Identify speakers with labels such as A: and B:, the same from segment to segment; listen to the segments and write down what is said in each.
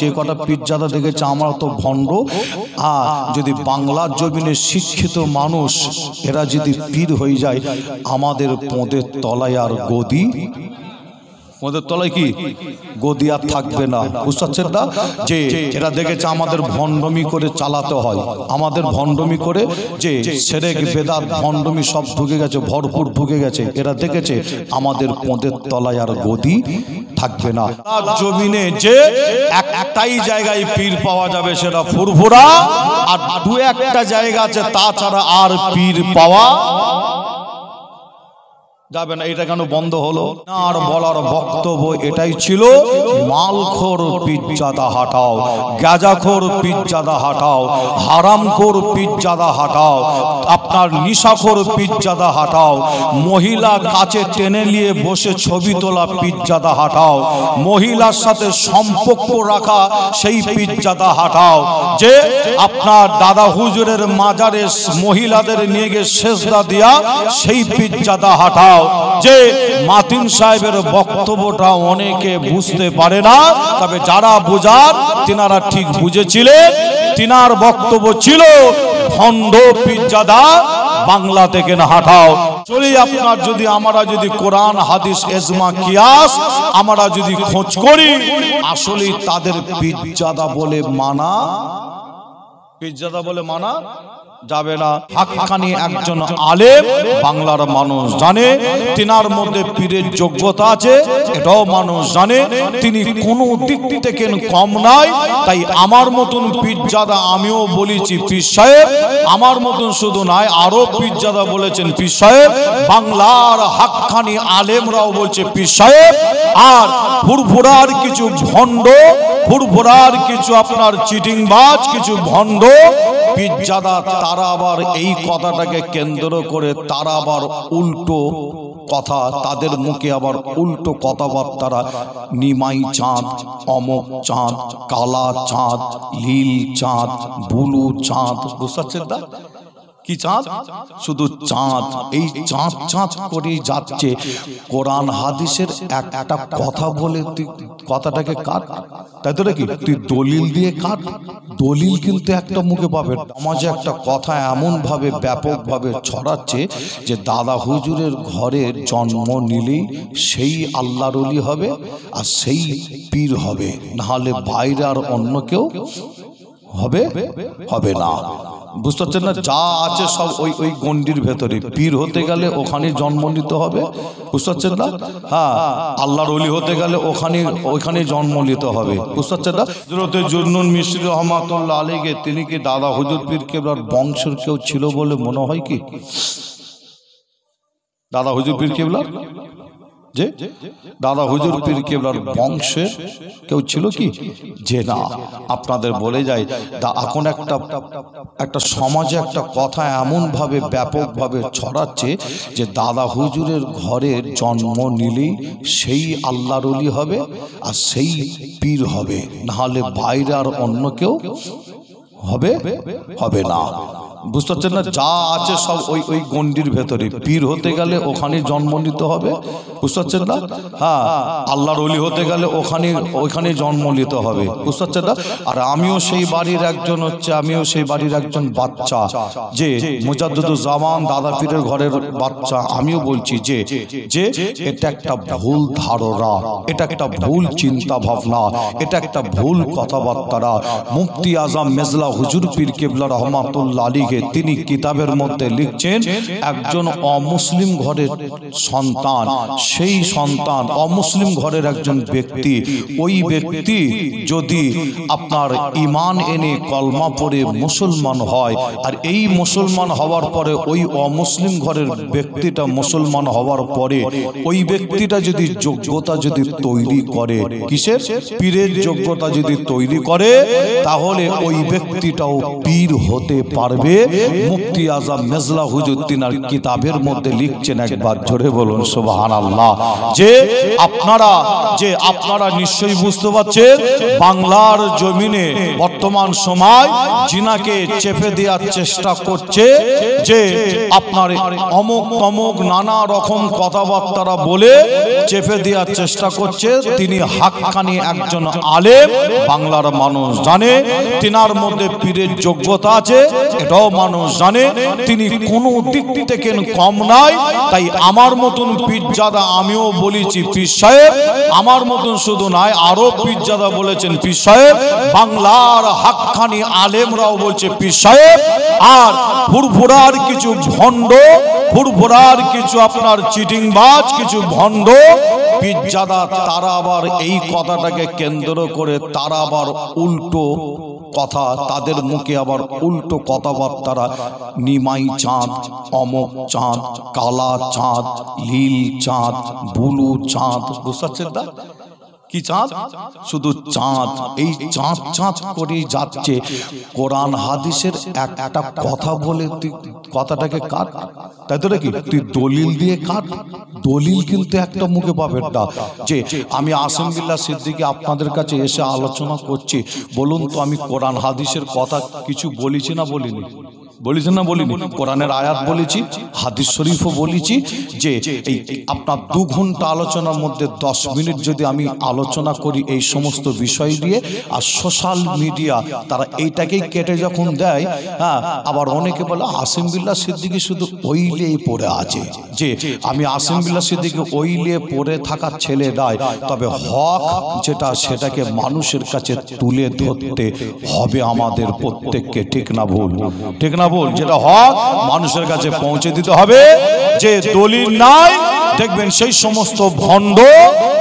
A: যে কটা পীরজাদা দেখেছে আমরা তো ভণ্ড। আর যদি বাংলার জমিনে শিক্ষিত মানুষ এরা যদি পীর হয়ে যায়, আমাদের পোঁদের তলায় আর গদি, ওদের তলায় কি গদি আর থাকবে না। বুঝতে পারছেন না যে এরা দেখেছে আমাদের ভণ্ডমি করে চালাতে হয়, আমাদের ভণ্ডমি করে যে শিরক বেদাত ভণ্ডমি সব ঢুকে গেছে, ভরপুর ঢুকে গেছে। এরা দেখেছে আমাদের পোঁদের তলায় আর গদি থাকবে না। জমিনে যে একটাই জায়গায় পীর পাওয়া যাবে সেটা ফুরফুরা, আর দু একটা জায়গা আছে, তাছাড়া আর পীর পাওয়া যাবে না। এটা কেন বন্ধ হলো? আর বলার বক্তব্য এটাই ছিল, মালখোর পীরজাদা হাটাও, গাঁজাখোর পীরজাদা হাটাও, হারামখোর পীরজাদা হাটাও, আপনার নিশাখোর পীরজাদা হাটাও, মহিলা কাছে টেনে নিয়ে বসে ছবি তোলা পীরজাদা হাটাও, মহিলার সাথে সম্পর্ক রাখা সেই পীরজাদা হাটাও, যে আপনার দাদা হুজুরের মাজারে মহিলাদের নিয়ে গিয়ে সেজদা দিয়া সেই পীরজাদা হাটাও। যে মাতিন সাহেবের বক্তব্যটা অনেকে বুঝতে পারে না, তবে যারা বুঝার তিনারা ঠিক বুঝেছিলেন। তিনার বক্তব্য ছিল ভণ্ড পীরজাদা বাংলা থেকে না হাটাও। চলি আপনার যদি আমরা যদি কোরআন হাদিস এজমা কিয়াস আমরা যদি খোঁজ করি, আসলে তাদের পীরজাদা বলে মানা, পীরজাদা বলে মানা যাবে না। হাক্কানি একজন আলেম বাংলার মানুষ জানে, তিনার মধ্যে পীরের যোগ্যতা আছে, এটাও মানুষ জানে। তিনি কোনো দিক থেকে কম নাই। তাই আমার মতন পীরজাদা আমিও বলেছি পীর সাহেব, আমার মতন শুধু নয় আরো পীরজাদা বলেছেন পীর সাহেব, বাংলার হাক্কানি আলেমরাও বলছে পীর সাহেব। আর ফুরফুরার কিছু ভণ্ড, ফুরফুরার কিছু আপনার চিটিংবাজ, কিছু ভণ্ড পীরজাদা, তারা আবার এই কথাটাকে কেন্দ্র করে তারা আবার উল্টো কথা, তাদের মুখে আবার উল্টো কথাবার্তারা, নিমাই চাঁদ, অমক চাঁদ, কালা চাঁদ, লীল চাঁদ, বুলু চাঁদ, বুঝতে পারছেন না কি চাঁদ? শুধু চাঁদ। এই চাঁদ চাঁদ করেই যাচ্ছে। কোরআন হাদিসের একটা কথা বলে তুই কথাটাকে কাট, তাই তো নাকি? তুই দলিল দিয়ে কাট, দলিল কিন্তু একটা মুখে পাবে। সমাজে একটা কথা এমন ভাবে ব্যাপক ভাবে ছড়াচ্ছে যে দাদা হুজুরের ঘরে জন্ম নিলেই সেই আল্লাহর ওলি হবে আর সেই পীর হবে, নাহলে বাইরে আর অন্য কেউ হবে হবে না। বুঝতে পারছেন না? যা আছে সব ওই ওই গণ্ডির ভেতরে। পীর হতে গেলে ওখানে জন্ম নিতে হবে, বুঝতে পারছেন না? হ্যাঁ, আল্লাহর ওলি হতে গেলে ওখানে জন্ম নিতে হবে, বুঝতে পারছেন না? হযরত জুন্নুন মিশরি রহমাতুল্লাহ আলাইহি, তিনি কি দাদা হুজুর পীর কেবলার বংশের কেউ ছিল বলে মনে হয় কি? দাদা হুজুর পীর কেবলার যে দাদা হুজুর পীর কেবলার বংশের কেউ ছিল কি? যে না। আপনাদের বলে যায়, এখন একটা সমাজে একটা কথা এমন ভাবে ব্যাপক ভাবে ছড়াচ্ছে যে দাদা হুজুরের ঘরে জন্ম নিলেই সেই আল্লাহর ওলি হবে আর সেই পীর হবে, নাহলে বাইরে আর অন্য কেউ হবে হবে না। বুঝতে পারছেন না? যা আছে সব ওই ওই গণ্ডির ভেতরে। পীর হতে গেলে ওখানে জন্ম নিতে হবে, বুঝতে পারছেন না? হ্যাঁ, আল্লাহর ওলি হতে গেলে ওইখানে জন্ম নিতে হবে, বুঝতে পারছেন না? আর আমিও সেই বাড়ির একজন আমিও সেই বাড়ির একজন বাচ্চা, যে মুজাদ্দিদুজ জামান দাদা পীরের ঘরের বাচ্চা। আমিও বলছি যে যে এটা একটা ভুল ধারণা, এটা একটা ভুল চিন্তা ভাবনা, এটা একটা ভুল কথাবার্তা। মুফতি আজম মেজলা হুজুর পীর কেবলা রহমাতুল্লাহ আলাইহি তিনি কিতাবের মধ্যে লিখছেন, একজন অমুসলিম ঘরের সন্তান, সেই সন্তান অমুসলিম ঘরের একজন ব্যক্তি, ওই ব্যক্তি যদি আপনার ঈমান এনে কলমা পড়ে মুসলমান হয়, আর এই মুসলমান হওয়ার পরে ওই অমুসলিম ঘরের ব্যক্তিটা মুসলমান হওয়ার পরে ওই ব্যক্তিটা যদি যোগ্যতা যদি তৈরি করে, কিসের? পীরের যোগ্যতা যদি তৈরি করে, তাহলে ওই ব্যক্তিটাও পীর হতে পারবে মুফতি আজম মেজলা হুজুর তিনার কিতাবের মধ্যে লিখছেন, একবার জোরে বলুন সুবহানাল্লাহ। যে আপনারা নিশ্চয়ই বুঝতে পারছেন বাংলার জমিনে বর্তমান সময় জিনাকে চেপে দেওয়ার চেষ্টা করছে, যে আপনার অমুক তমুক নানা রকম কথাবার্তা বলে চেপে দেওয়ার চেষ্টা করছে। তিনি হাক্কানি একজন আলেম, বাংলার মানুষ জানে তিনার মধ্যে পীরের যোগ্যতা আছে, এটাও মানুষ জানে। তিনি কোনো দিক থেকে কম নাই। তাই আমার মতন পীরজাদা, আমিও বলেছি পীর সাহেব, আমার মতন শুধু নাই, আরো পীরজাদা বলেছেন পীর সাহেব, বাংলার হাক্কানি আলেমরাও বলছে পীর সাহেব। আর ফুরফুরার কিছু ভণ্ড, ফুরফুরার কিছু আপনার চিটিংবাজ, কিছু ভণ্ড পীরজাদা, তারা আবার এই কথাটাকে কেন্দ্র করে তারা আবার উল্টো কথা, তাদের মুখে আবার উল্টো কথাবার্তারা, নিমাই চাঁদ, অমক চাঁদ, কালা চাঁদ, লীল চাঁদ, বুলু চাঁদ, বুঝতে পারছেন না কি চাঁদ? শুধু চাঁদ, এই চাঁদ চাঁদ করেই যাচ্ছে। কোরআন হাদিসের একটা কথা বলে তুই কথাটাকে কাট, তাই তো নাকি? তুই দলিল দিয়ে কাট, দলিল কিন্তু একটা মুখে পাবে না। যে আমি আসিম বিল্লাহ সিদ্দিকী আপনাদের কাছে এসে আলোচনা করছি, বলুন তো আমি কোরআন হাদিসের কথা কিছু বলেছি না বলিনি? বলেছেন না বলিনি? কোরআনের আয়াত বলেছি, হাদিস শরীফও বলেছি। যে এই আপনার 2 ঘন্টা আলোচনার মধ্যে 10 মিনিট যদি আমি আলোচনা করি এই সমস্ত বিষয় দিয়ে, আর সোশ্যাল মিডিয়া তারা এইটাকেই কেটে যখন দেয়, হ্যাঁ, আবার অনেকে বলে আসিম বিল্লাহ সিদ্দিকী শুধু ওইলেই পড়ে আছে। যে আমি আসিম বিল্লাহ সিদ্দিকী ওইলে পড়ে থাকার ছেলে নয়, তবে হক যেটা সেটাকে মানুষের কাছে তুলে ধরতে হবে আমাদের প্রত্যেককে, ঠিক না ভুল? ঠিক না ভুল? যেটা হক মানুষের কাছে পৌঁছে দিতে হবে। যে দলিল নাই, দেখবেন সেই সমস্ত ভণ্ড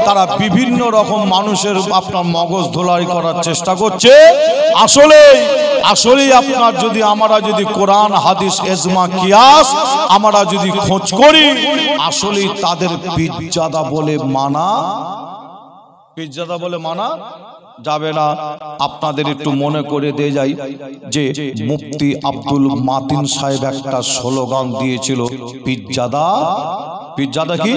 A: তারা বিভিন্ন রকম মানুষের আপনার মগজ ধোলাই করার চেষ্টা করছে। আসলেই আপনার যদি আমরা যদি কোরআন হাদিস ইজমা কিয়াস আমরা যদি খোঁজ করি, আসলেই তাদের পীরজাদা বলে মানা যাবে না। আপনাদের একটু মনে করে দিয়ে যাই যে মুফতি আব্দুল মাতিন সাহেব একটা স্লোগান দিয়েছিল, পীরজাদা কি?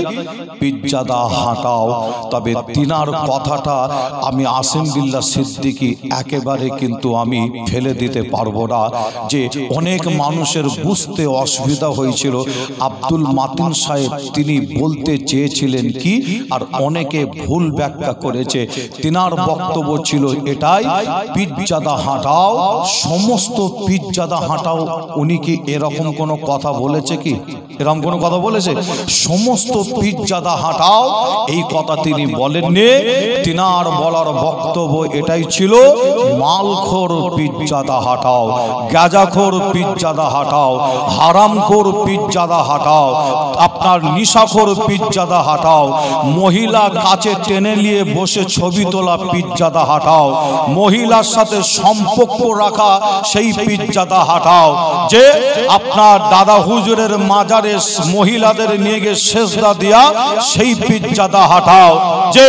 A: পীরজাদা হাঁটাও। তবে তিনার কথাটা আমি আসিম বিল্লাহ সিদ্দিকী একেবারে কিন্তু আমি ফেলে দিতে পারবো না। যে অনেক মানুষের বুঝতে অসুবিধা হয়েছিল আব্দুল মাতিন সাহেব তিনি বলতে চেয়েছিলেন কি, আর অনেকে ভুল ব্যাখ্যা করেছে। তিনার বক্তব্য ছিল এটাই, পীরজাদা হাঁটাও, সমস্ত পীরজাদা হাঁটাও। উনি কি এরকম কোনো কথা বলেছে কি? এরকম কোনো কথা বলেছে? সমস্ত পীরজাদা হাঁটাও এই কথা তিনি বলেননি। তিনার বলার বক্তব্য এটাই ছিল, মালখোর পীরজাদা হাঁটাও, গাঁজাখোর পীরজাদা হাঁটাও, হারামখোর পীরজাদা হাঁটাও, আপনার নিশাখোর পীরজাদা হাঁটাও, মহিলা কাছে টেনে নিয়ে বসে ছবি তোলা পীরজাদা হাঁটাও, মহিলার সাথে সম্পর্ক রাখা সেই পীরজাদা হাঁটাও। যে আপনার দাদা হুজুরের মাজারে মহিলাদের নিয়ে গিয়ে সেজদা দিয়া সেই পীরজাদা হাঁটাও। যে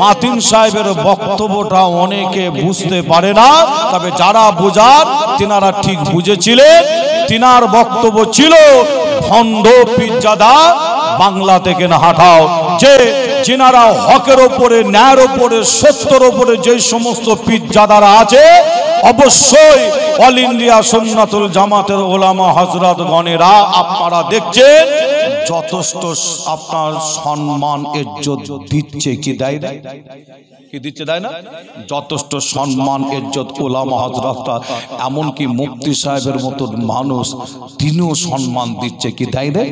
A: মাতিন সাহেবের বক্তব্যটা অনেকে বুঝতে পারে না, তবে যারা বোঝার তিনারা ঠিক বুঝেছিলেন। তিনার বক্তব্য ছিল ভণ্ড পীরজাদা বাংলা থেকে না হাঁটাও। যে যিনারা হকের ওপরে, ন্যায়ের ওপরে, সত্যের ওপরে যে সমস্ত পীরজাদারা আছে, অবশ্যই অল ইন্ডিয়া সুন্নাতুল জামাতের ওলামা হযরত গণেরা আপনারা দেখছেন যথেষ্ট আপনার সম্মান ইজ্জত দিচ্ছে কি দেয় না? কি দিচ্ছে দেয় না? যথেষ্ট সম্মান ইজ্জত ওলামা হযরতরা, এমনকি মুফতি সাহেবের মতো মানুষ তিনিও সম্মান দিচ্ছে কি দেয় না?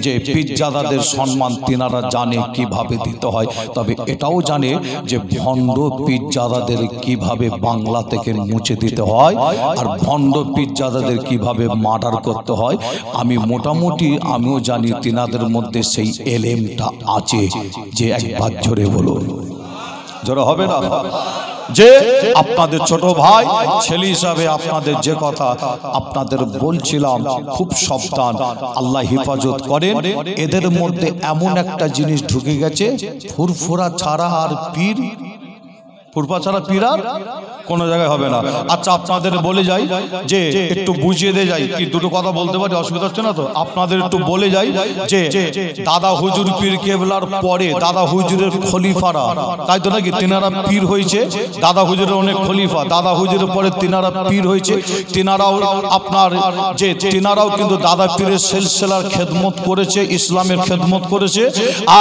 A: যে পীরজাদাদের সম্মান তিনারা জানে কিভাবে দিতে হয়। তবে এটাও জানে যে ভণ্ড পীরজাদাদের কিভাবে বাংলা থেকে মুছে দিতে হয়, আর ভণ্ড পীরজাদাদের কিভাবে মার্ডার করতে হয়। আমি মোটামুটি আমিও জানি তিনাদের মধ্যে সেই এলেমটা আছে। যে একবার জোরে বলুন, জোরে হবে না? যে আপনাদের ছোট ভাই ছেলে হিসাবে আপনাদের যে কথা আপনাদের বলছিলাম, খুব সাবধান, আল্লাহ হেফাজত করেন। এদের মধ্যে এমন একটা জিনিস ঢুকে গেছে, ফুরফুরা ছাড়া আর পীর কুরপা ছাড়া পীর আর কোনো জায়গায় হবে না। আচ্ছা আপনাদের বলে যাই যে একটু বুঝিয়ে দিয়ে যাই, কি দুটো কথা বলতে পারি, অসুবিধা হচ্ছে না তো? আপনাদের একটু বলে যাই যে দাদা হুজুর পীর কেবলার পরে দাদা হুজুরের খলিফারা, তাই তো নাকি, তিনারা পীর হয়েছে। দাদা হুজুরের অনেক খলিফা, দাদা হুজুরের পরে তিনারা পীর হয়েছে। তিনারাও আপনার যে তিনারাও কিন্তু দাদা পীরের সিলসিলার খেদমত করেছে, ইসলামের খেদমত করেছে।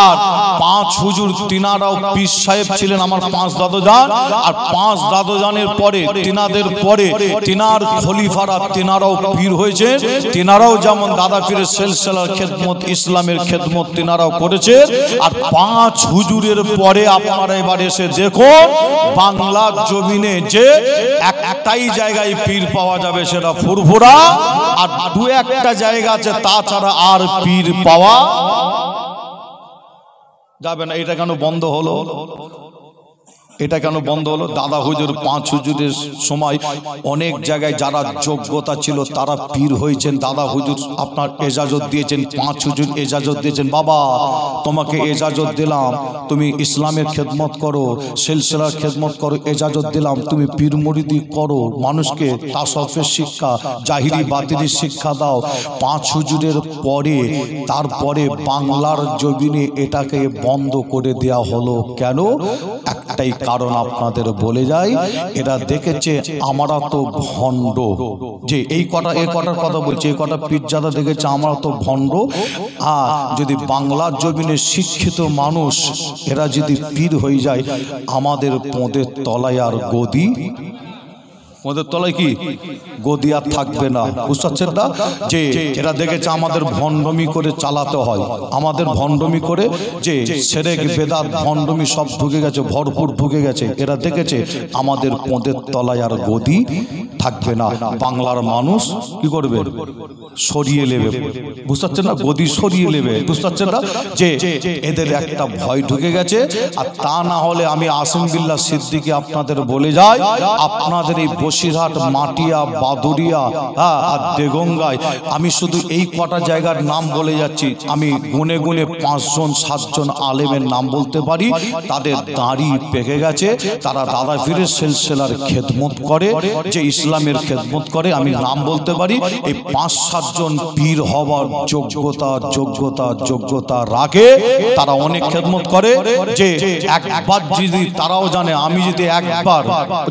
A: আর পাঁচ হুজুর তিনারাও পীর সাহেব ছিলেন, আমার পাঁচ দাদুজান। আর পাঁচ দাদুজানের পরে তিনাদের পরে তিনার খলিফারা তিনারাও পীর হয়েছে। তিনারাও যেমন দাদা পীরের সিলসিলার খেদমত, ইসলামের খেদমত তিনারাও করেছে। আর পাঁচ হুজুরের পরে আপনারা এবার এসে দেখুন বাংলার জমিনে যে একটাই জায়গায় পীর পাওয়া যাবে, সেটা ফুরফুরা। আর দু একটা জায়গা আছে, তাছাড়া আর পীর পাওয়া যাবে না। এটা কেন বন্ধ হলো? এটা কেন বন্ধ হলো? দাদা হুজুর পাঁচ হুজুরের সময় অনেক জায়গায় যারা যোগ্যতা ছিল তারা পীর হয়েছেন। দাদা হুজুর আপনার এজাজত দিয়েছেন, পাঁচ হুজুর এজাজত দিয়েছেন, বাবা তোমাকে এজাজত দিলাম, তুমি ইসলামের খেদমত করো, সিলসিলার খেদমত করো, এজাজত দিলাম, তুমি পীর মুরিদি করো, মানুষকে তাসাউফের শিক্ষা, জাহিরি বাতিরি শিক্ষা দাও। পাঁচ হুজুরের পরে তারপরে বাংলার জমিনে এটাকে বন্ধ করে দেয়া হলো কেন? একটাই কারণ আপনাদের বলে যাই, এরা দেখেছে আমরা তো ভণ্ড, যে এই কটার কথা বলছে, এই কটা পীরজাদা দেখেছে আমরা তো ভণ্ড। আর যদি বাংলার জমিনে শিক্ষিত মানুষ এরা যদি পীর হয়ে যায়, আমাদের পদের তলায় আর গদি, ওদের তলায় কি গদি আর থাকবে না। বুঝতে পারছেন না? যে এরা দেখেছে আমাদের ভণ্ডমি করে চালাতে হয়, আমাদের ভণ্ডমি করে যে শিরক বেদাত ভণ্ডমি সব ঢুকে গেছে, ভরপুর ঢুকে গেছে। এরা দেখেছে আমাদের পদের তলায় আর গদি থাকবে না। বাংলার মানুষ কি করবে? সরিয়ে নেবে। বুঝতে পারছেন না? গদি সরিয়ে নেবে। বুঝতে পারছেন না? যে এদের একটা ভয় ঢুকে গেছে। আর তা না হলে আমি আসিম বিল্লাহ সিদ্দিকী আপনাদের বলে যাই, আপনাদের এই বসিরহাট, মাটিয়া, বাদুরিয়া আর দেগঙ্গায় আমি শুধু এই কটা জায়গার নাম বলে যাচ্ছি, আমি গুনে গুনে 5 জন 7 জন আলেমের নাম বলতে পারি। তাদের দাড়ি পেকে গেছে, তারা দাদা পীরের সিলসিলার খেদমত করে, যে ইসলামের খেদমত করে, আমি নাম বলতে পারি। এই 5-7 জন পীর হওয়ার যোগ্যতা রাখে। তারা অনেক খেদমত করে, যে একবার যদি তারাও জানে, আমি যদি একবার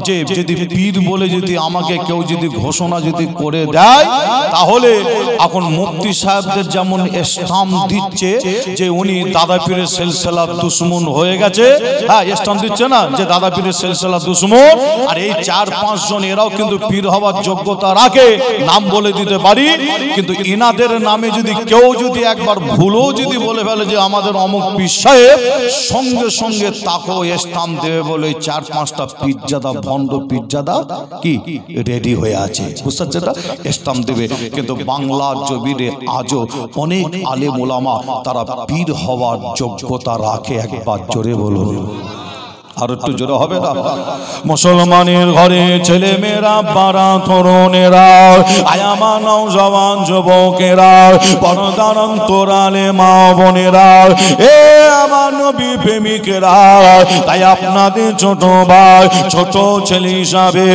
A: যে যদি পীর বলে যদি আমাকে কেউ যদি ঘোষণা যদি করে দেয়, তাহলে এখন মুফতি সাহেবদের যেমন স্টাম্প দিচ্ছে যে উনি দাদা পীরের সিলসিলার দুশমন হয়ে গেছে, হ্যাঁ স্টাম্প দিচ্ছে না যে দাদা পীরের সিলসিলার দুশমন। আর এই 4-5 জন এরাও কিন্তু পীর হওয়ার যোগ্যতা রাখে, নাম বলে দিতে পারি। কিন্তু ইনাদের নামে যদি কেউ যদি একবার ভুলও যদি বলে ফেলে যে আমাদের অমুক পীর সাহেব, সঙ্গে সঙ্গে তাকেও স্টাম্প দেবে বলে 4-5টা পীরজাদা, ভণ্ড পীরজাদা কি রেডি হয়ে আছে। বুঝতে পারছেন না? স্টাম্প দেবে। কিন্তু বাংলার জমিনে আজও অনেক আলেম ওলামা তারা পীর হওয়ার যোগ্যতা রাখে। একবার জোরে বলুন, আর একটু জোরে হবে না? মুসলমানের ঘরে ছেলে মেয়েরা, বারা তরুণেরা, আয়ামা নওজওয়ান যুবকেরা, পর্দার অন্তরালে মা বোনেরা, এ আমার নবী প্রেমিকেরা, তাই আপনাদের ছোট ভাই, ছোট ছেলে হিসাবে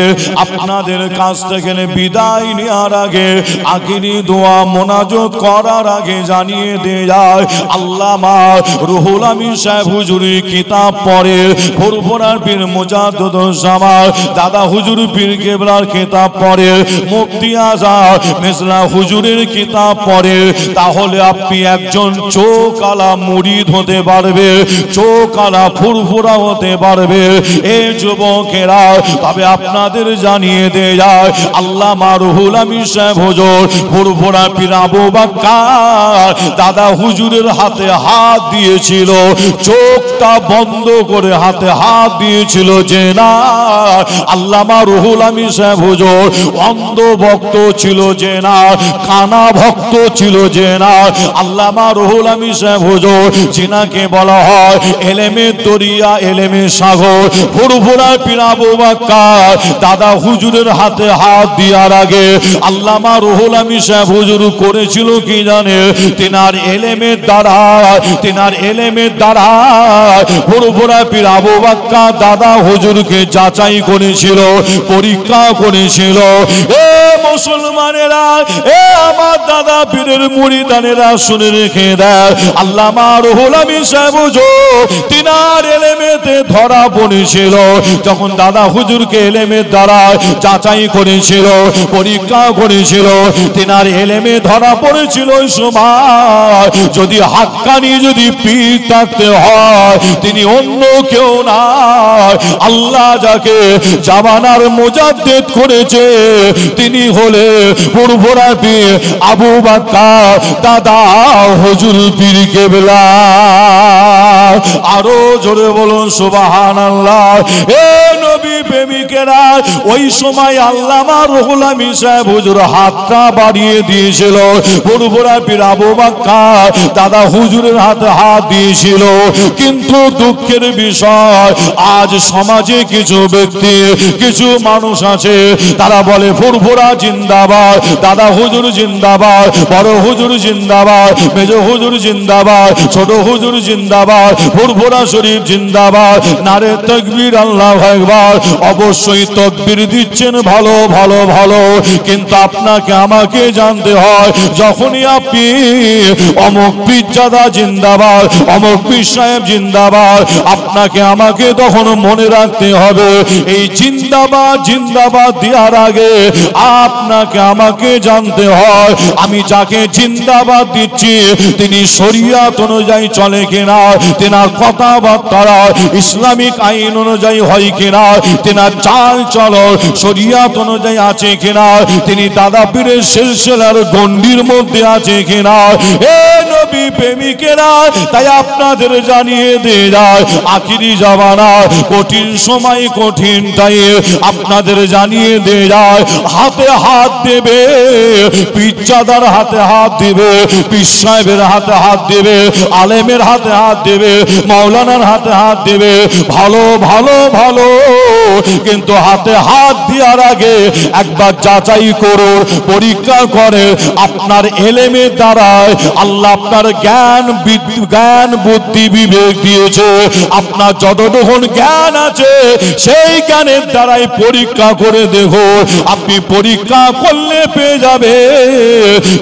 A: আপনাদের কাছ থেকে বিদায় নেওয়ার আগে, আখিরি দোয়া মোনাজাত করার আগে জানিয়ে দিয়ে যায়, আল্লামা রুহুল আমিন সাহেব হুজুরি কিতাব পড়ে, ফুরফুরার পীর মুজাদ্দিদুজ্জামান দাদা হুজুর পীর কেবলার কিতাব পড়ে, মুফতি আজম মিসলা হুজুরের কিতাব পড়ে, তাহলে আপনি একজন চোখালা মুরিদ হতে পারবে, চোখালা ফুরফুরা হতে পারবে। এই যুবকেরা, তবে আপনাদের জানিয়ে দেয় যায়, আল্লামা রুহুল আমিন সাহেব হুজুর ফুরফুরা পীর আবু বকর দাদা হুজুরের হাতে হাত দিয়েছিল, চোখটা বন্ধ করে হাতে হাত দিয়েছিল, যে না আল্লামা রুহুল আমিন সাহেব হুজুর অন্ধ ভক্ত ছিল, যে না কানা ভক্ত ছিল, যে না আল্লামা রুহুল আমিন সাহেব হুজুর যিনাকে বলা হয় এলেমের দরিয়া, এলেমের সাগর, ফুরফুরা পীর আবু বকর দাদা হুজুরের হাতে হাত দেওয়ার আগে আল্লামা রুহুল আমিন সাহেব হুজুর করেছিল কি জানে? তিনার এলেমের দ্বারা ফুরফুরা পীর আবু বাক্কা দাদা হুজুরকে যাচাই করেছিল, পরীক্ষা করেছিল। এ মুসলমানেরা, এ আমার দাদা পীরের মুরিদানেরা শুনে রেখে দেয়, আল্লামা রুহুল আমিন সাহেব হুজুর তিনার এলেমেতে ধরা পড়েছিল। যখন দাদা হুজুরকে এলেমের দ্বারা যাচাই করেছিল, পরীক্ষা করেছিল, তিনার এলেমে ধরা পড়েছিল ওই সময় যদি হাক্কানি যদি পীর থাকতে হয় তিনি অন্য কেউ না, আল্লাহ যাকে জামানার মুজাদ্দিদ করেছে তিনি হলে পুরপুরা পীর আবু বকর দাদা হুজুর পীর কেবলা। আরো জোরে বলুন সুবহানাল্লাহ। এ নবী প্রেমিকেরা, ওই সময় আল্লামা রুহুল আমিন সাহেব হুজুর হাতটা বাড়িয়ে দিয়েছিল, পুরপুরা পীর আবু বকর দাদা হুজুরের হাতে হাত দিয়েছিল। কিন্তু দুঃখের বিষয় আজ সমাজে কিছু ব্যক্তি, কিছু মানুষ আছে তারা বলে ফুরফুরা জিন্দাবাদ, দাদা হুজুর জিন্দাবাদ, বড় হুজুর জিন্দাবাদ, মেজ হুজুর জিন্দাবাদ, ছোট হুজুর জিন্দাবাদ, ফুরফুরা শরীফ জিন্দাবাদ, নারে তাকবীর আল্লাহু আকবার। অবশ্যই তাকবীর দিচ্ছেন ভালো ভালো ভালো, কিন্তু আপনাকে আমাকে জানতে হয় যখনই আপনি অমুক পীরজাদা জিন্দাবাদ, অমুক পীর সাহেব জিন্দাবাদ, আপনাকে আমাকে তখন মনে রাখতে হবে এই জিন্দাবাদ জিন্দাবাদ দেওয়ার আগে আপনাকে আমাকে জানতে হয় আমি যাকে জিন্দাবাদ দিচ্ছি তিনি শরিয়াত অনুযায়ী চলে কিনা, তেনার কথাবার্তা ইসলামিক আইন অনুযায়ী হয় কিনা, তেনার চাল চলন শরিয়াত অনুযায়ী আছে কিনা, তিনি দাদা পীরের সিলসিলার গণ্ডির মধ্যে আছে কিনা। এ নবী প্রেমিকেরা, তাই আপনাদের জানিয়ে দিয়ে যায় আখিরি জামানা কঠিন সময়, কঠিন টাইম আপনাদের জানিয়ে দিয়ে যায় হাতে হাত দেবে, পীরজাদার হাতে হাত দেবে, পীর সাহেবের হাতে হাত দেবে, আলেমের হাতে হাত দেবে, মাওলানার হাতে হাত দেবে, ভালো ভালো ভালো, কিন্তু হাতে হাত দেওয়ার আগে একবার যাচাই করুন, পরীক্ষা করে আপনার এলেমের দ্বারায় আল্লাহ আপনার জ্ঞান বুদ্ধি বিবেক দিয়েছে, আপনার যতটুকু জ্ঞান আছে সেই জ্ঞানের দ্বারাই পরীক্ষা করে দেখো, আপনি পরীক্ষা করলে পেয়ে যাবে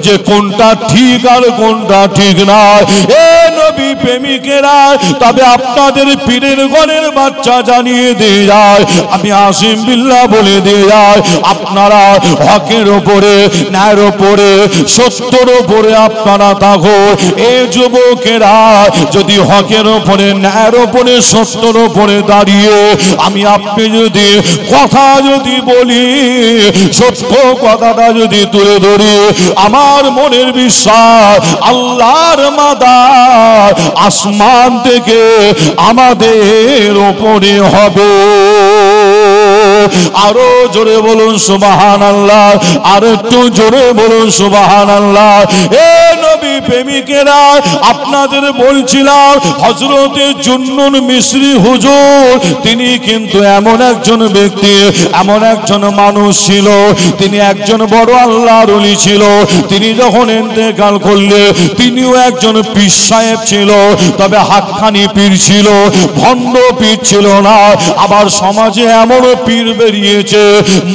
A: যে কোনটা ঠিক আর কোনটা ঠিক না। এ নবী প্রেমিকেরা, তবে আপনাদের পীরের ঘরের বাচ্চা জানিয়ে দিয়ে যায়, আমি আসিম বিল্লাহ বলে দিয়ে যায়, আপনারা হকের ওপরে, ন্যায়ের ওপরে, সত্যের ওপরে আপনারা থাকো। এ যুবকেরা, যদি হকের ওপরে, ন্যায়ের ওপরে, সত্যের ওপরে দাঁড়িয়ে আমি আপনি যদি কথা যদি বলি, সত্য কথাটা যদি তুলে ধরি, আমার মনের বিশ্বাস আল্লাহর মাদার আসমান থেকে আমাদের ওপরে হবে। আরো জোরে বলুন সুবহানাল্লাহ, আর একটু জোরে বলুন সুবহানাল্লাহ। এ নবী প্রেমিকেরা, আপনাদের বলছিলাম হযরতে জুন্নুন মিশরি হুজুর তিনি কিন্তু এমন একজন ব্যক্তি, এমন একজন মানুষ ছিল, তিনি একজন বড় আল্লাহর ওলি ছিল। তিনি যখন ইন্তেকাল করলে তিনিও একজন পীর সাহেব ছিল, তবে হাক্কানি পীর ছিল, ভণ্ড পীর ছিল না। আবার সমাজে এমন পীর বেরিয়েছে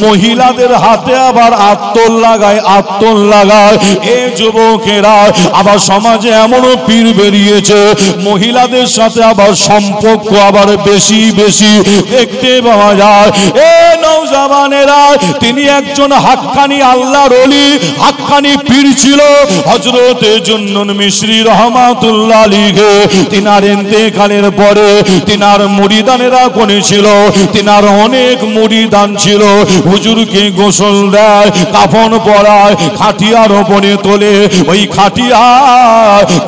A: মহিলাদের হাতে আবার আত্তর লাগায়, আত্তর লাগায়। এ যুবকেরা, আবার সমাজে এমনও পীর বেরিয়েছে মহিলাদের সাথে আবার সম্পর্ক আবার বেশি বেশি দেখতে পাওয়া যায়। এ নওজওয়ানেরা, তিনি একজন হাক্কানি আল্লাহর ওলি, হাক্কানি পীর ছিল হযরতে জুন্নুন মিশরি রহমাতুল্লাহ আলাইহি। তিনার ইন্তেকালের পরে তিনার মুরিদানেরা করেছিল, তিনার অনেক মুরিদান ছিল, হুজুরকে গোসল দেয়, কাফন পরায়, খাটিয়ার ওপরে তোলে, ওই খাটিয়া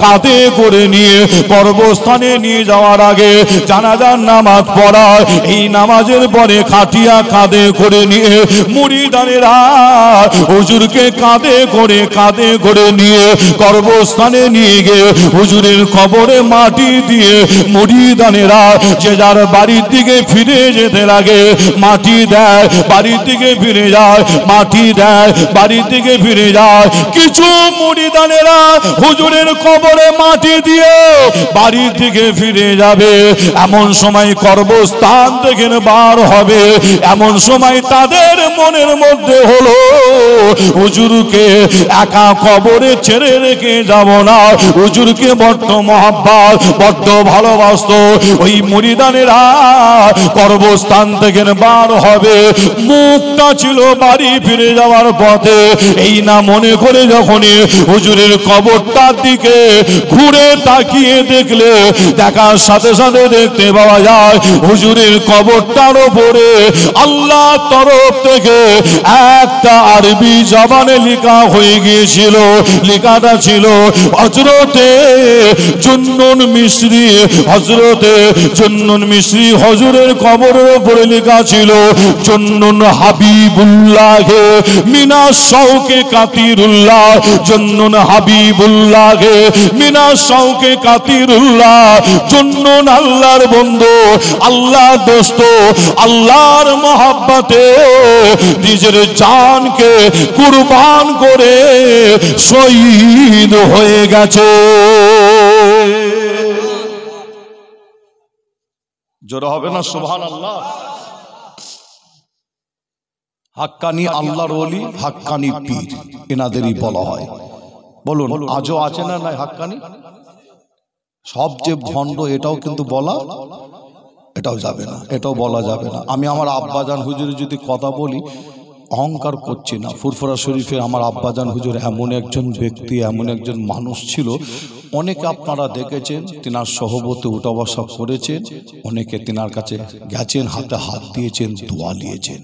A: কাঁধে করে নিয়ে কবরস্থানে নিয়ে যাওয়ার আগে জানাজার নামাজ পড়ায়। এই নামাজের পরে খাটিয়া কাঁধে করে নিয়ে মুরিদানেরা হুজুরকে কাঁধে করে নিয়ে কবরস্থানে নিয়ে গিয়ে হুজুরের কবরে মাটি দিয়ে মুরিদানেরা যে যার বাড়ির দিকে ফিরে যেতে লাগে। মাটি মাটি দেয়, বাড়ির দিকে ফিরে যায়, মাটি দেয়, বাড়ির দিকে ফিরে যায়। কিছু মুরিদানেরা হুজুরের কবরে মাটি দিয়ে বাড়ির দিকে ফিরে যাবে। এমন সময় কর্মস্থান থেকে বার হবে, এমন সময় তাদের মনের মধ্যে হলো হুজুরকে একা কবরে ছেড়ে রেখে যাব না। হুজুরকে বড্ড মহব্বত, বড্ড ভালোবাসতো। ওই মুরিদানেরা কর্মস্থান থেকে বার হবে, মুখটা ছিল বাড়ি ফিরে যাওয়ার পথে। এই না মনে করে যখনই হুজুরের কবরটার দিকে ঘুরে তাকিয়ে দেখলে, দেখার সাথে সাথে দেখতে পাওয়া যায় হুজুরের কবরটার উপরে আল্লাহর তরফ থেকে একটা আরবি জবানে লেখা হয়ে গিয়েছিল। লেখাটা ছিল হযরতে জুন্নুন মিশরি, হযরতে জুন্নুন মিশরি হুজুরের কবরের উপরে লেখা ছিল জুন্নুন হাবিবুল্লাহ মিনাশ শাওকে কাতিরুল্লাহ, জুন্নুন হাবিবুল্লাহ মিনাশ শাওকে কাতিরুল্লাহ। জুন্নুন আল্লাহর বন্ধু, আল্লাহর দোস্ত, আল্লাহর মহব্বতে নিজের জানকে কুরবান করে শহীদ হয়ে গেছে। জোরে হবে না সুবহানাল্লাহ? হাক্কানি আল্লাহর ওলি, হাক্কানি পীর, এনাদেরই বলা হয়। বলুন আজও আছে না নাই হাক্কানি? সবচেয়ে ভণ্ড এটাও কিন্তু বলা, এটাও যাবে না, এটাও বলা যাবে না। আমি আমার আব্বাজান হুজুরের যদি কথা বলি, অহংকার করছি না। ফুরফুরা শরীফে আমার আব্বাজান হুজুর এমন একজন ব্যক্তি, এমন একজন মানুষ ছিল, অনেকে আপনারা দেখেছেন তিনার সহবতে উঠা বসা করেছেন, অনেকে তিনার কাছে গেছেন, হাতে হাত দিয়েছেন, দোয়া নিয়েছেন।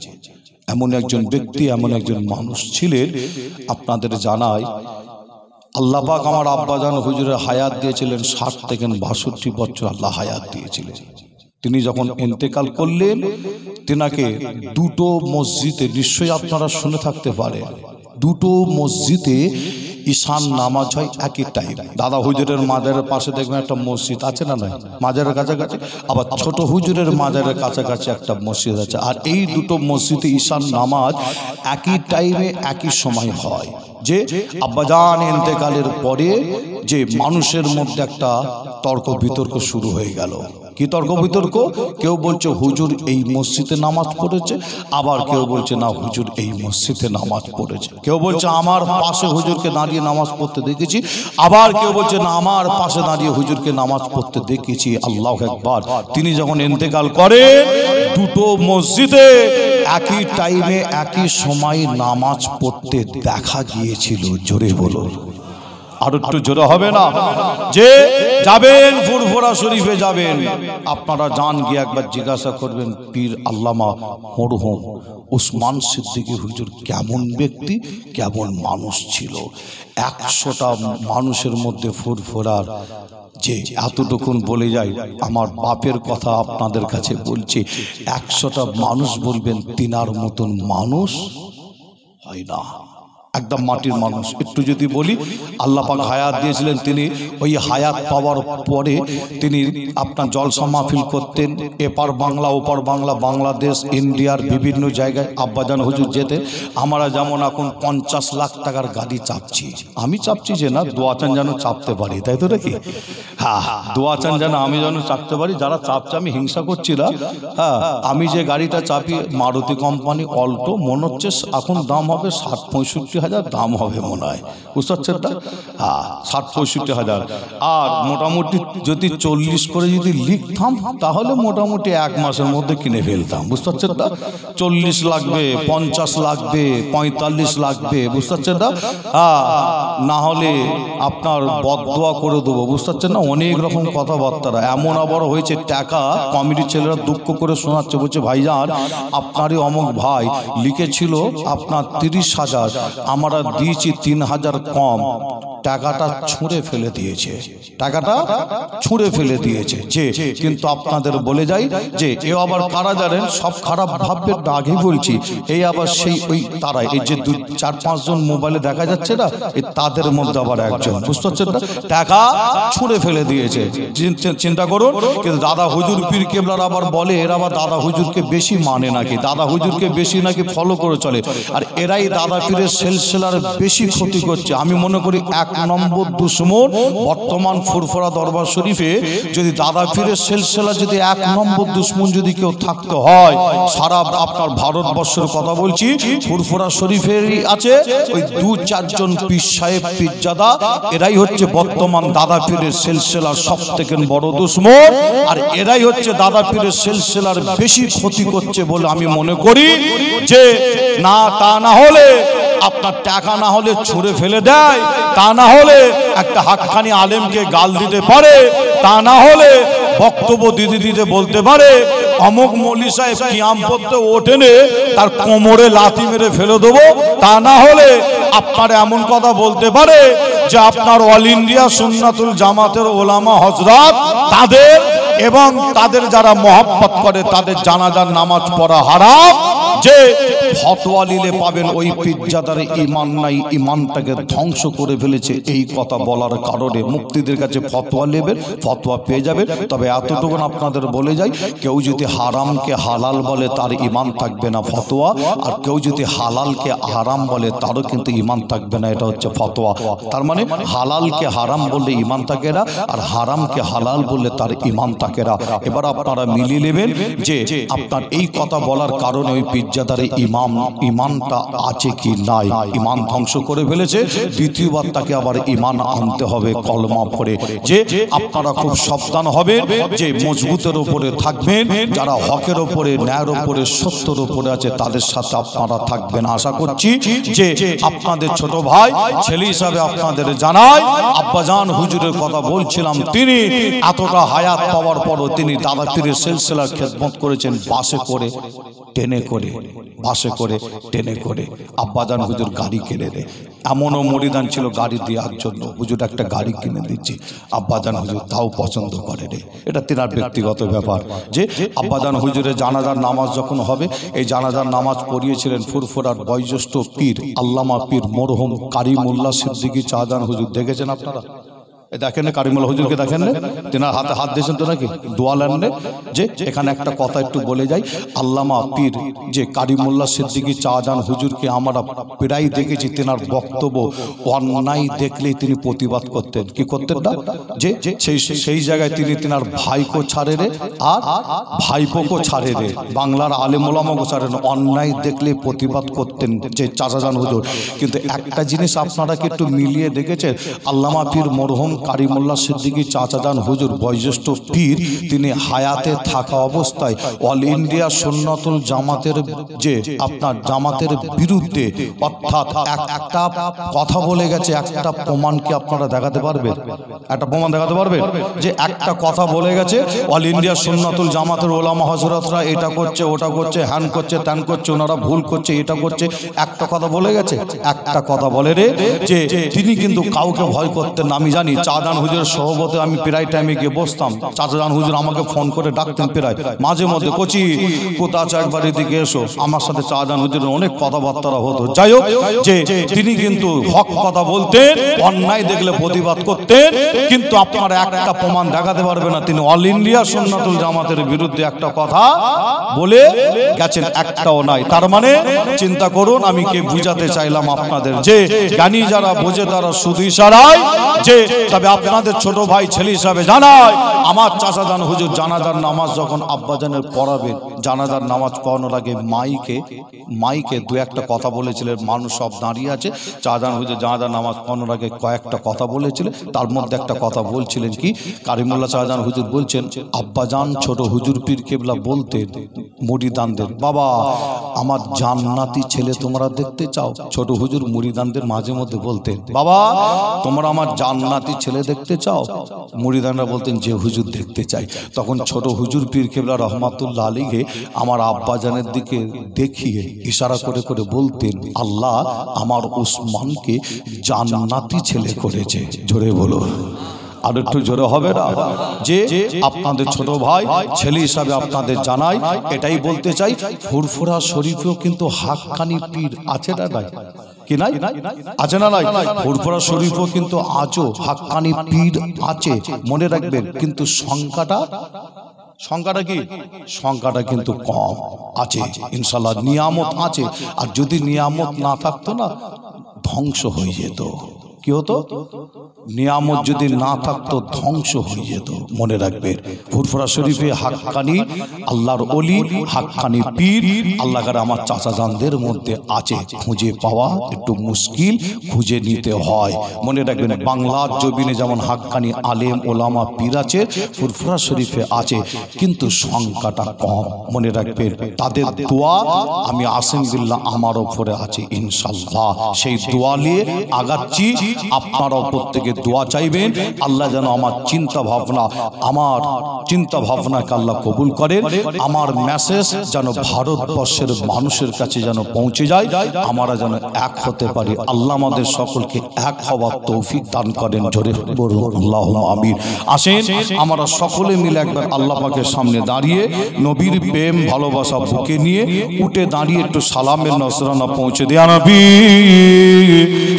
A: এমন একজন ব্যক্তি, এমন একজন মানুষ ছিলেন। আপনাদের জানাই আল্লাহ পাক আমার আব্বাজান হুজুরের হায়াত দিয়েছিলেন 60 থেকে 62 বছর আল্লাহ হায়াত দিয়েছিলেন। তিনি যখন ইন্তেকাল করলেন, তিনাকে দুটো মসজিদে, নিশ্চয়ই আপনারা শুনে থাকতে পারেন, দুটো মসজিদে ঈশান নামাজ হয় একই টাইম। দাদা হুজুরের মাজারের পাশে দেখবেন একটা মসজিদ আছে না নাই, মাজারের কাছাকাছি, আবার ছোট হুজুরের মাজারের কাছাকাছি একটা মসজিদ আছে। আর এই দুটো মসজিদে ঈশান নামাজ একই টাইমে একই সময় হয়। যে আব্বাজান ইন্তেকালের পরে যে মানুষের মধ্যে একটা তর্ক বিতর্ক শুরু হয়ে গেল। কি তর্ক বিতর্ক? কেউ বলছে হুজুর এই মসজিদে নামাজ পড়েছে, আবার কেউ বলছে না হুজুর এই মসজিদে নামাজ পড়েছে। কেউ বলছে আমার পাশে হুজুরকে দাঁড়িয়ে নামাজ পড়তে দেখেছি, আবার কেউ বলছে না আমার পাশে দাঁড়িয়ে হুজুরকে নামাজ পড়তে দেখেছি। আল্লাহু আকবার। তিনি যখন ইন্তেকাল করেন, দুটো মসজিদে একই টাইমে একই সময় নামাজ পড়তে দেখা গিয়েছিল। জোরে বলুন, আর একটু জোরে হবে না? যে যাবেন ফুরফুরা শরীফে যাবেন, আপনারা যান, গিয়ে একবার জিজ্ঞাসা করবেন পীর আল্লামা মরহুম উসমান সিদ্দিকী হুজুর কেমন ব্যক্তি, কেমন মানুষ ছিল। 100টা মানুষের মধ্যে ফুরফুরার যে এতটুকুন বলে যায়, আমার বাপের কথা আপনাদের কাছে বলছি, 100টা মানুষ বলবেন তিনার মতন মানুষ হয় না। একদম মাটির মানুষ। একটু যদি বলি, আল্লাহ পাক হায়াত দিয়েছিলেন, তিনি ওই হায়াত পাওয়ার পরে তিনি আপনার জলসা মাহফিল করতেন, এপার বাংলা ওপার বাংলা, বাংলাদেশ, ইন্ডিয়ার বিভিন্ন জায়গায় আব্বাজান হুজুর যেতে। আমরা যেমন এখন 50 লাখ টাকার গাড়ি চাপছি, আমি চাপছি যে না, দোয়া চান যেন চাপতে পারি, তাই তো নাকি? হ্যাঁ, দোয়া চান যেন আমি যেন চাপতে পারি। যারা চাপছে আমি হিংসা করছি না। হ্যাঁ, আমি যে গাড়িটা চাপি মারুতি কোম্পানি অল্টো, মনে হচ্ছে এখন দাম হবে 60-65 হাজার দাম হবে মনে হয়, বুঝতে পারছেন না? হ্যাঁ, 60-65 হাজার। আর মোটামুটি যদি 40 করে যদি লিখতাম, তাহলে মোটামুটি 1 মাসের মধ্যে কিনে ফেলতাম, বুঝতে পারছেন না? 40 লাগবে, 50 লাগবে, 45 লাগবে, বুঝতে পারছেন না? হ্যাঁ, না হলে আপনার বদদোয়া করে দেবো, বুঝতে পারছেন না? অনেক রকম কথাবার্তা। এমন আবার হয়েছে, টাকা কমিটির ছেলেরা দুঃখ করে শোনাচ্ছে, বলছে ভাইজান আপনারই অমুক ভাই লিখেছিল আপনার 30 হাজার, আমরা দিয়েছি 3000 কম, টাকাটা ছুঁড়ে ফেলে দিয়েছে, টাকাটা ছুঁড়ে ফেলে দিয়েছে। যে কিন্তু আপনাদের বলে যাই যে এ আবার কারা জানেন, সব খারাপ ভাববে আগে বলছি, এই আবার সেই ওই তারা এই যে 4-5 জন মোবাইলে দেখা যাচ্ছে না, এই তাদের মধ্যে আবার একজন, বুঝতে পারছেন না, টাকা ছুঁড়ে ফেলে দিয়েছে। চিন্তা করুন। কিন্তু দাদা হুজুর পীর কেবলার আবার বলে এরা আবার দাদা হুজুরকে বেশি মানে নাকি, দাদা হুজুরকে বেশি নাকি ফলো করে চলে, আর এরাই দাদা পীরের সেলসেলার বেশি ক্ষতি করছে। আমি মনে করি 1 নম্বর দুশমন বর্তমান ফুরফুরা দরবার শরীফে যদি দাদা পীরের সেলসেলার যদি 1 নম্বর দুশমন যদি কেউ থাকতে হয়, সারা আপনার ভারতবর্ষের কথা বলছি, ফুরফুরা শরীফেরই আছে ওই 2-4 জন পীর সাহেব পীরজাদা, এরাই হচ্ছে বর্তমান দাদা পীরের সেলসেলার সবথেকে বড় দুশমন, আর এরাই হচ্ছে দাদা পীরের সেলসেলার বেশি ক্ষতি করছে বলে আমি মনে করি। যে না তা না হলে আপনার টাকা না হলে ছুঁড়ে ফেলে দেয়, তা না হলে একটা হাক্কানি আলেমকে গাল দিতে পারে, তা না হলে বক্তব্য দিতে বলতে পারে অমুক মৌলী সাহেব কিয়াম পড়তে ওঠেনে তার কোমরে লাথি মেরে ফেলে দেবো, তা না হলে আপনার এমন কথা বলতে পারে যে আপনার অল ইন্ডিয়া সুন্নাতুল জামাতের ওলামা হযরত তাদের এবং তাদের যারা মহব্বত করে তাদের জানাজার নামাজ পড়া হারাম। যে ফতোয়া নিলে পাবেন ওই পীরজাদার ঈমান নাই, ঈমানটাকে ধ্বংস করে ফেলেছে, এই কথা বলার কারণে মুফতিদের কাছে ফতোয়া নেবেন, ফতোয়া পেয়ে যাবেন। তবে এতটুকু আপনাদের বলে যাই, কেউ যদি হারামকে হালাল বলে তার ঈমান থাকবে না, ফতোয়া, আর কেউ যদি হালালকে হারাম বলে তারও কিন্তু ঈমান থাকবে না, এটা হচ্ছে ফতোয়া। তার মানে হালালকে হারাম বললে ঈমান থাকে না, আর হারামকে হালাল বললে তার ঈমান থাকে না। এবার আপনারা মিলিয়ে নেবেন যে আপনার এই কথা বলার কারণে ওই পীরজাদার ঈমানটা আছে কি নাই, ঈমান ধ্বংস করে ফেলেছে। দ্বিতীয়বার তাকে আবার ঈমান আনতে হবে কলমা পড়ে। যে আপনারা খুব সাবধান হবেন, যে মজবুতের উপরে থাকবেন, যারা হকের উপরে, ন্যায়ের উপরে, সত্যের উপরে আছে তাদের সাথে আপনারা থাকবেন। আশা করছি যে আপনাদের ছোট ভাই ছেলে হিসাবে আপনাদের জানাই, আব্বাজান হুজুরের কথা বলছিলাম, তিনি এতটা হায়াত পাওয়ার পরও তিনি দাদা পীরের সিলসিলার খেদমত করেছেন, বাসে করে টেনে করে, বাসে করে টেনে করে। আব্বাজান হুজুর গাড়ি কিনে দেয়, এমনও মরিদান ছিল গাড়ি দেওয়ার জন্য, হুজুর একটা গাড়ি কিনে দিচ্ছি, আব্বাজান হুজুর তাও পছন্দ করে রে। এটা তিনার ব্যক্তিগত ব্যাপার। যে আব্বাজান হুজুরের জানাজার নামাজ যখন হবে, এই জানাজার নামাজ পড়িয়েছিলেন ফুরফুরার বয়োজ্যেষ্ঠ পীর আল্লামা পীর মরহুম কারিমুল্লাহ সিদ্দিকী শাহজাহান হুজুর। দেখেছেন আপনারা? দেখেন না কারিমুল্লাহ হুজুরকে, দেখেন না তেনার হাতে হাত দিয়েছেন তো নাকি, দোয়া নেন। যে এখানে একটা কথা একটু বলে যাই, আল্লামা পীর যে কারিমুল্লাহ সিদ্দিকী শাহজাহান হুজুরকে আমরা প্রায় দেখেছি, তেনার বক্তব্য অন্যায় দেখলেই তিনি প্রতিবাদ করতেন। কি করতেন না, যে সেই জায়গায় তিনি তেনার ভাইকে ছাড়ে রে আর ভাইপোকে ছাড়ে রে, বাংলার আলেম ওলামাকে ছাড়ে না, অন্যায় দেখলে প্রতিবাদ করতেন যে শাহজাহান হুজুর। কিন্তু একটা জিনিস আপনারা কি একটু মিলিয়ে দেখেছেন, আল্লামা পীর মরহুম কারিমুল্লাহ সিদ্দিকী শাহজাহান হুজুর বয়োজ্যেষ্ঠ পীর, তিনি হায়াতে থাকা অবস্থায় অল ইন্ডিয়া সুন্নাতুল জামাতের যে আপনার জামাতের বিরুদ্ধে, অর্থাৎ একটা কথা বলে গেছে, একটা প্রমাণ কি আপনারা দেখাতে পারবেন? একটা প্রমাণ দেখাতে পারবেন যে একটা কথা বলে গেছে অল ইন্ডিয়া সুন্নাতুল জামাতের ওলামা হযরতরা এটা করছে, ওটা করছে, হ্যান করছে, ত্যান করছে, ওনারা ভুল করছে, এটা করছে, একটা কথা বলে গেছে? একটা কথা বলে রে যে তিনি কিন্তু কাউকে ভয় করতেন না। আমি জানি শাহজাহান হুজুরের সহবতে আমি প্রায় টাইমে গিয়ে বসতাম, শাহজাহান হুজুর আমাকে ফোন করে ডাকতেন প্রায় মাঝে মধ্যে, কোচি কোথা আছে একবার এদিকে এসো। আমার সাথে শাহজাহান হুজুরের অনেক কথাবার্তা হতো। যাই হোক, যে তিনি কিন্তু হক কথা বলতেন, অন্যায় দেখলে প্রতিবাদ করতেন, কিন্তু আপনারা একটা প্রমাণ দেখাতে পারবে না তিনি অল ইন্ডিয়া সুন্নাতুল জামাতের বিরুদ্ধে একটা কথা বলে গেছেন, একটাও নাই। তার মানে চিন্তা করুন, আমি কে বুঝাতে চাইলাম আপনাদের, যে জ্ঞানী যারা বোঝে তারা শুধু ইশারায়। যে তবে আপনাদের ছোট ভাই ছেলে হিসাবে জানায়, আমার চাচাজান হুজুর জানাজার নামাজ যখন আব্বাজানের পড়াবেন, জানাজার নামাজ পড়ানোর আগে মাইকে দু একটা কথা বলেছিলেন, মানুষ সব দাঁড়িয়ে আছে, চাচাজান হুজুর জানাজার নামাজ পড়ানোর আগে কয়েকটা কথা বলেছিলেন। তার মধ্যে একটা কথা বলছিলেন কি, কারিমুল্লাহ শাহজাহান হুজুর বলছেন, আব্বাজান ছোট হুজুর পীর কেবলা বলতেন মুরিদানদের, বাবা আমার জান্নাতি ছেলে তোমরা দেখতে চাও? ছোট হুজুর মুরিদানদের মাঝে মধ্যে বলতেন, বাবা তোমরা আমার জান্নাতি ছেলে দেখতে চাও? মুরিদানরা বলতেন যে হুজুর দেখতে চাই। তখন ছোট হুজুর পীর কেবলা রহমাতুল্লাহ আলাইহি আমার আব্বাজানের দিকে দেখিয়ে ইশারা করে করে বলতেন, আল্লাহ আমার উসমানকে জান্নাতি ছেলে করেছে। জোরে বলো, আর একটু জোরে হবে না? যে আপনাদের ছোট ভাই ছেলে হিসাবে আপনাদের জানাই, এটাই বলতে চাই, ফুরফুরা শরীফেও কিন্তু হাক্কানি পীর আছে না নাই? কি নাই? আছে না নাই? ফুরফুরা শরীফেও কিন্তু আজও হাক্কানি পীর আছে, মনে রাখবেন। কিন্তু সংখ্যাটা কি? সংখ্যাটা কিন্তু কম আছে। ইনশাআল্লাহ নিয়ামত আছে, আর যদি নিয়ামত না থাকতো না, ধ্বংস হয়ে যেত। কি হতো? নিয়ামত যদি না থাকতো ধ্বংস হয়ে যেত, মনে রাখবেন। ফুরফুরা শরীফে হাক্কানি আল্লাহর ওলি, হাক্কানি পীর আল্লাহর আমার চাচা জানদের মধ্যে আছে। খুঁজে পাওয়া একটু মুশকিল, খুঁজে নিতে হয়। মনে রাখবেন, বাংলার জমিনে যেমন হাক্কানি আলেম ওলামা পীর আছে, ফুরফুরা শরীফে আছে, কিন্তু সংখ্যাটা কম। মনে রাখবেন, তাদের দোয়া আমি আসিম বিল্লাহ আমার ওপরে আছে ইনশাআল্লাহ। সেই দোয়া নিয়ে আগাচ্ছি। আপনারাও প্রত্যেকে দোয়া চাইবেন, আল্লাহ যেন আমার চিন্তা ভাবনাকে আল্লাহ কবুল করেন। আমার মেসেজ যেন ভারতবর্ষের মানুষের কাছে যেন পৌঁছে যায়, আমরা যেন এক হতে পারি। আল্লাহ আমাদের সকলকে এক হওয়ার তৌফিক দান করেন। জোরে বলুন আল্লাহুম্মা আমিন। আসেন আমরা সকলে মিলে একবার আল্লাহ পাকের সামনে দাঁড়িয়ে নবীর প্রেম ভালোবাসা বুকে নিয়ে উঠে দাঁড়িয়ে একটু সালামের নজরানা পৌঁছে দেয়া। নবী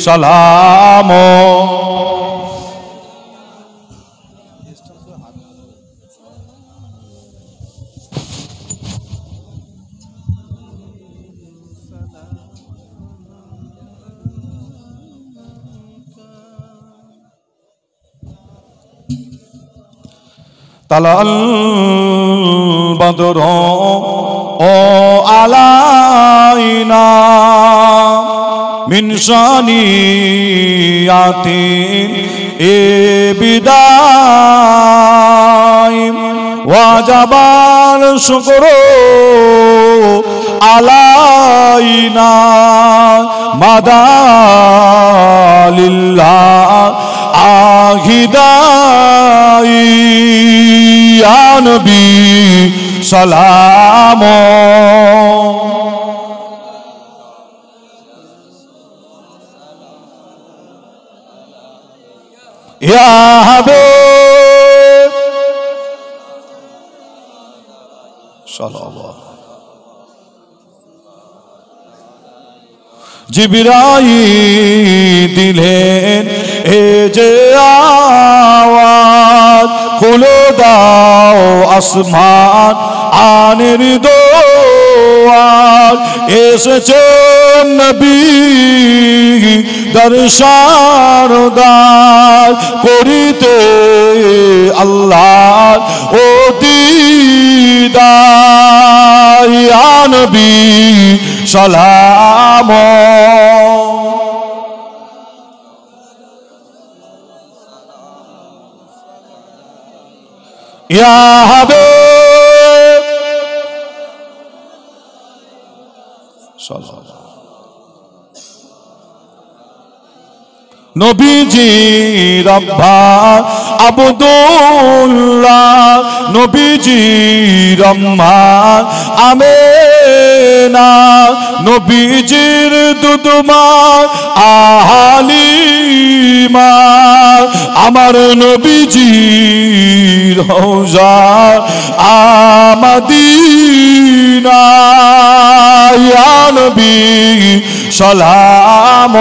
A: সালাম। তালাল বদর ও আলাইনা মিন শানিয়াতিন এ বিদায় ওয়াজাবাল শুকর আলাইনা মাদালিল্লাহ আহিদাই ইয়া নবী সালাম। ইয়া হাবিব সাল্লাল্লাহু জিবরাইল দিলেন এ যে আওয়াজ, খুলে দাও আসমান আনের দোয়ার, এসেছেন নবী দর্শনদার করিতে আল্লাহ ও দিদার। ইয়া নবী সালাম। ইয়া হাবিব সাল্লাল্লাহু নবীজি রব্বা আব্দুল্লাহ, নবীজি রম্মা আমেনা, নবীজির দুদমা আহালিমা, আমার নবীজির রওজা আমাদিনা। ইয়া নবী সালাম।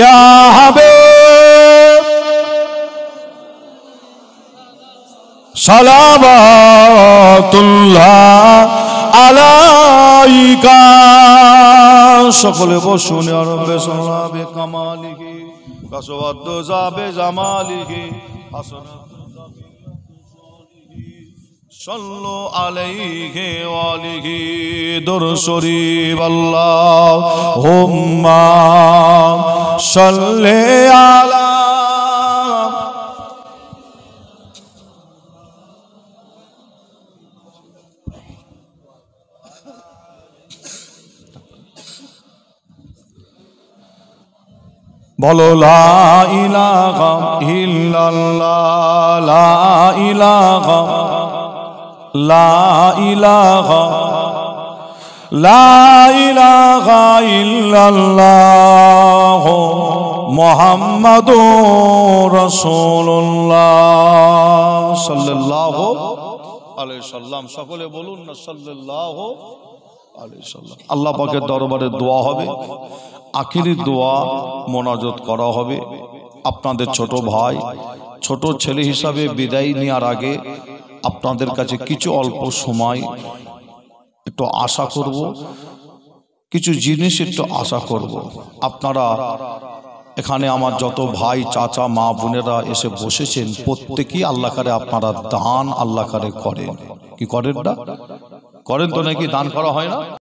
A: ইয়া হাবিব সালাওয়াতুল্লাহ আলাইকা। সকলে বসুন। আরবে সালাবে কামালিহি কাসওয়াদ যাবে জামালিহি সাল্লু আলাইহি ওয়া আলিহি দুরূদ শরীফ। আল্লাহুম্মা সাল্লি আলা বলো লা ইলাহা ইল্লাল্লাহ, লা ইলাহা, লা ইলাহা, লা ইলাহা ইল্লাল্লাহ মুহাম্মাদুর রাসূলুল্লাহ সাল্লাল্লাহু আলাইহি সাল্লাম। সকলে বলুন না সাল্লাল্লাহু আলাইহি সাল্লাম। আল্লাহ পাকের দরবারে দোয়া হবে, আখিরি দোয়া মোনাজাত করা হবে। আপনাদের ছোট ভাই, ছোট ছেলে হিসাবে বিদায় নেওয়ার আগে আপনাদের কাছে কিছু অল্প সময় একটু আশা করব, কিছু জিনিস একটু আশা করব। আপনারা এখানে আমার যত ভাই, চাচা, মা, বোনেরা এসে বসেছেন, প্রত্যেকেই আল্লাহ করে আপনারা দান আল্লাহ করে করেন। কি করেন না? করেন তো নাকি? দান করা হয় না?